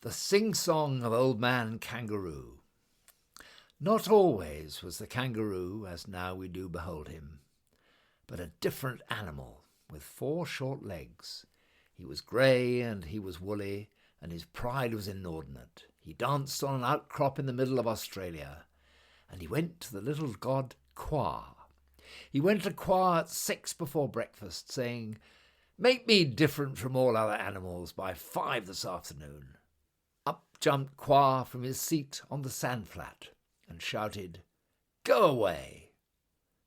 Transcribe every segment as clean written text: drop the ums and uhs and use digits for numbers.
The Sing-Song of Old Man Kangaroo. Not always was the kangaroo as now we do behold him, but a different animal with 4 short legs. He was grey and he was woolly, and his pride was inordinate. He danced on an outcrop in the middle of Australia, and he went to the little god Kwa. He went to Kwa at 6 before breakfast, saying, "Make me different from all other animals by 5 this afternoon." Up jumped Kwa from his seat on the sand flat and shouted, "Go away!"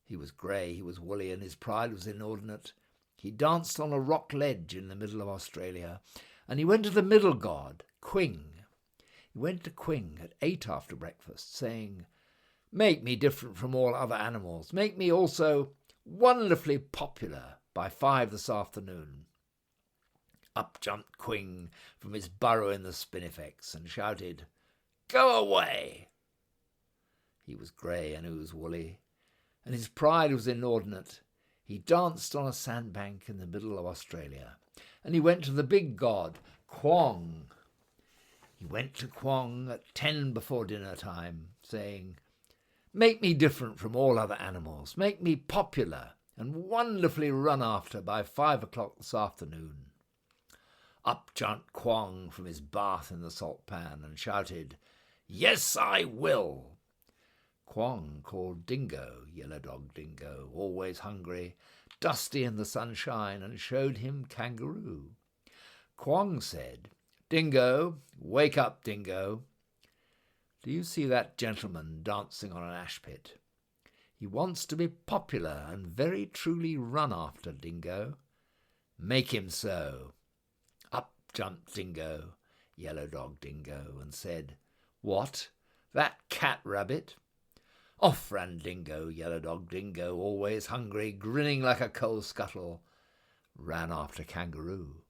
He was grey, he was woolly, and his pride was inordinate. He danced on a rock ledge in the middle of Australia, and he went to the middle god, Kwing. He went to Kwing at 8 after breakfast, saying, "Make me different from all other animals. Make me also wonderfully popular by 5 this afternoon." Up jumped Kwing from his burrow in the spinifex and shouted, "Go away!" He was grey and he was woolly, and his pride was inordinate. He danced on a sandbank in the middle of Australia, and he went to the big god, Kwong. He went to Kwong at 10 before dinner time, saying, "Make me different from all other animals. Make me popular and wonderfully run after by 5 o'clock this afternoon." Up jumped Kwong from his bath in the salt pan and shouted, "Yes, I will." Kwong called Dingo, Yellow Dog Dingo, always hungry, dusty in the sunshine, and showed him Kangaroo. Kwong said, "Dingo, wake up, Dingo. Do you see that gentleman dancing on an ash pit? He wants to be popular and very truly run after, Dingo. Make him so." Up jumped Dingo, Yellow Dog Dingo, and said, "What, that cat rabbit?" Off ran Dingo, Yellow Dog Dingo, always hungry, grinning like a coal scuttle, ran after Kangaroo.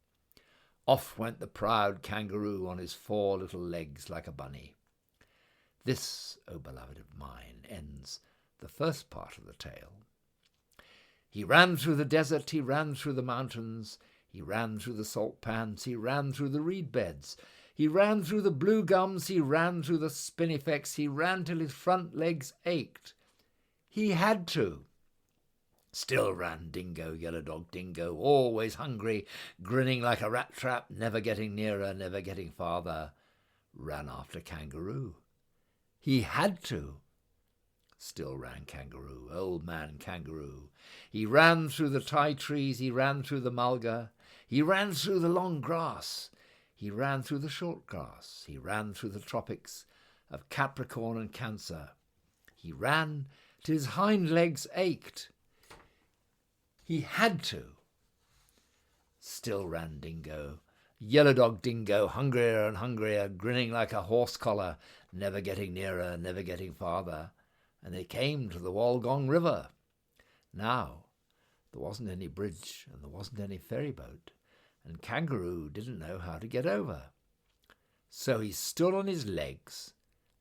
Off went the proud kangaroo on his 4 little legs like a bunny. This, O beloved of mine, ends the first part of the tale. He ran through the desert, he ran through the mountains, he ran through the salt pans, he ran through the reed beds, he ran through the blue gums, he ran through the spinifex, he ran till his front legs ached. He had to. Still ran Dingo, Yellow Dog Dingo, always hungry, grinning like a rat trap, never getting nearer, never getting farther, ran after Kangaroo. He had to. Still ran Kangaroo, Old Man Kangaroo. He ran through the ti trees, he ran through the mulga, he ran through the long grass, he ran through the short grass, he ran through the tropics of Capricorn and Cancer. He ran till his hind legs ached. He had to. Still ran Dingo, Yellow Dog Dingo, hungrier and hungrier, grinning like a horse collar, never getting nearer, never getting farther, and they came to the Wollongong River. Now, there wasn't any bridge and there wasn't any ferry boat, and Kangaroo didn't know how to get over. So he stood on his legs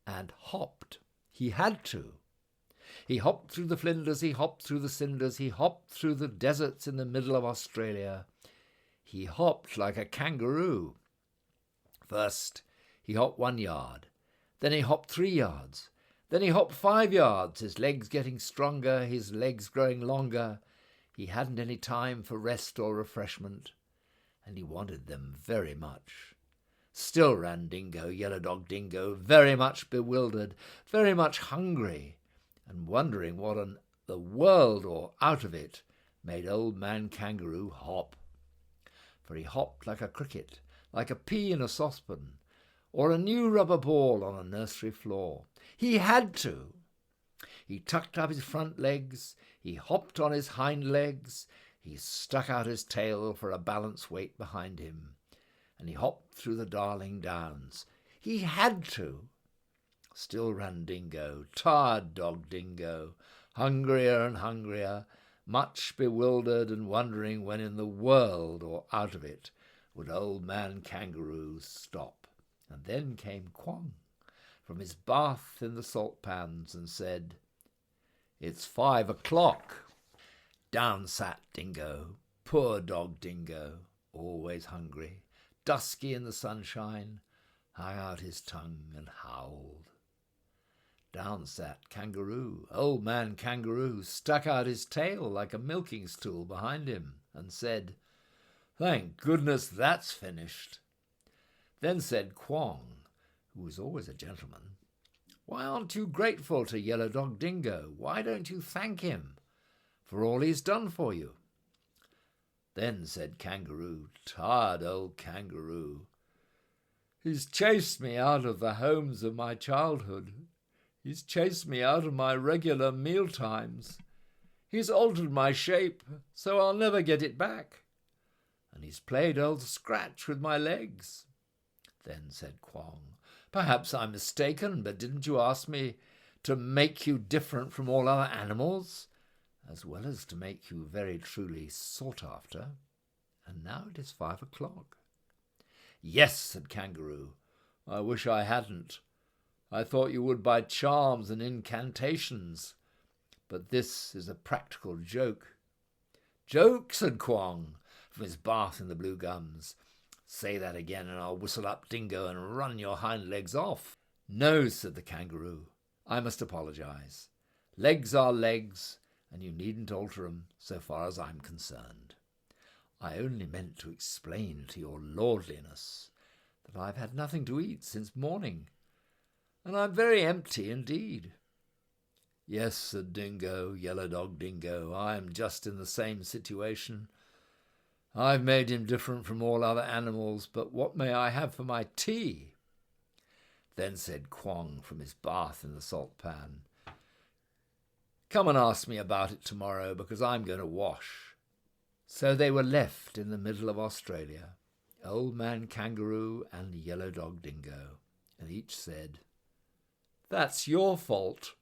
and hopped. He had to. He hopped through the flinders, he hopped through the cinders, he hopped through the deserts in the middle of Australia. He hopped like a kangaroo. First, he hopped 1 yard, then he hopped 3 yards, then he hopped 5 yards, his legs getting stronger, his legs growing longer. He hadn't any time for rest or refreshment, and he wanted them very much. Still ran Dingo, Yellow Dog Dingo, very much bewildered, very much hungry, and wondering what on the world or out of it made Old Man Kangaroo hop. For he hopped like a cricket, like a pea in a saucepan, or a new rubber ball on a nursery floor. He had to. He tucked up his front legs, he hopped on his hind legs, he stuck out his tail for a balance weight behind him, and he hopped through the Darling Downs. He had to. Still ran Dingo, tired dog Dingo, hungrier and hungrier, much bewildered and wondering when in the world or out of it would Old Man Kangaroo stop. And then came Kwong from his bath in the salt pans and said, "It's 5 o'clock." Down sat Dingo, poor dog Dingo, always hungry, dusky in the sunshine, hung out his tongue and howled. Down sat Kangaroo. Old Man Kangaroo stuck out his tail like a milking stool behind him and said, "Thank goodness that's finished." Then said Quong, who was always a gentleman, "Why aren't you grateful to Yellow Dog Dingo? Why don't you thank him for all he's done for you?" Then said Kangaroo, tired old Kangaroo, "He's chased me out of the homes of my childhood. He's chased me out of my regular meal times. He's altered my shape so I'll never get it back. And he's played old Scratch with my legs." Then said Quong, "Perhaps I'm mistaken, but didn't you ask me to make you different from all other animals, as well as to make you very truly sought after? And now it is 5 o'clock." "Yes," said Kangaroo, "I wish I hadn't. I thought you would by charms and incantations, but this is a practical joke." "Joke," said Quong, from his bath in the blue gums. "Say that again and I'll whistle up Dingo and run your hind legs off." "No," said the Kangaroo, "I must apologize. Legs are legs, and you needn't alter 'em so far as I'm concerned. I only meant to explain to your lordliness that I've had nothing to eat since morning, and I'm very empty indeed." "Yes," said Dingo, Yellow Dog Dingo, "I am just in the same situation. I've made him different from all other animals, but what may I have for my tea?" Then said Quong from his bath in the salt pan, "Come and ask me about it tomorrow, because I'm going to wash." So they were left in the middle of Australia, Old Man Kangaroo and Yellow Dog Dingo, and each said, "That's your fault."